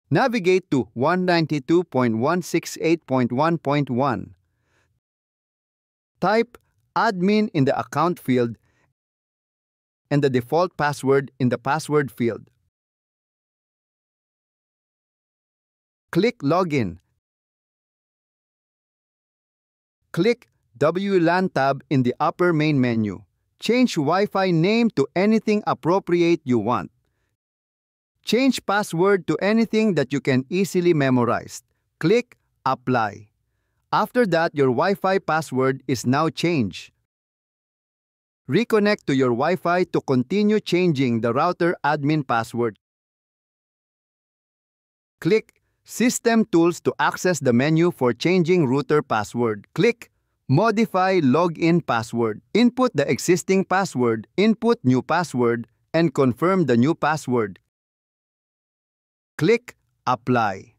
Navigate to 192.168.1.1. Type admin in the account field and the default password in the password field. Click Login. Click WLAN tab in the upper main menu. Change Wi-Fi name to anything appropriate you want. Change password to anything that you can easily memorize. Click Apply. After that, your Wi-Fi password is now changed. Reconnect to your Wi-Fi to continue changing the router admin password. Click System Tools to access the menu for changing router password. Click Modify Login Password. Input the existing password, input new password, and confirm the new password. Click Apply.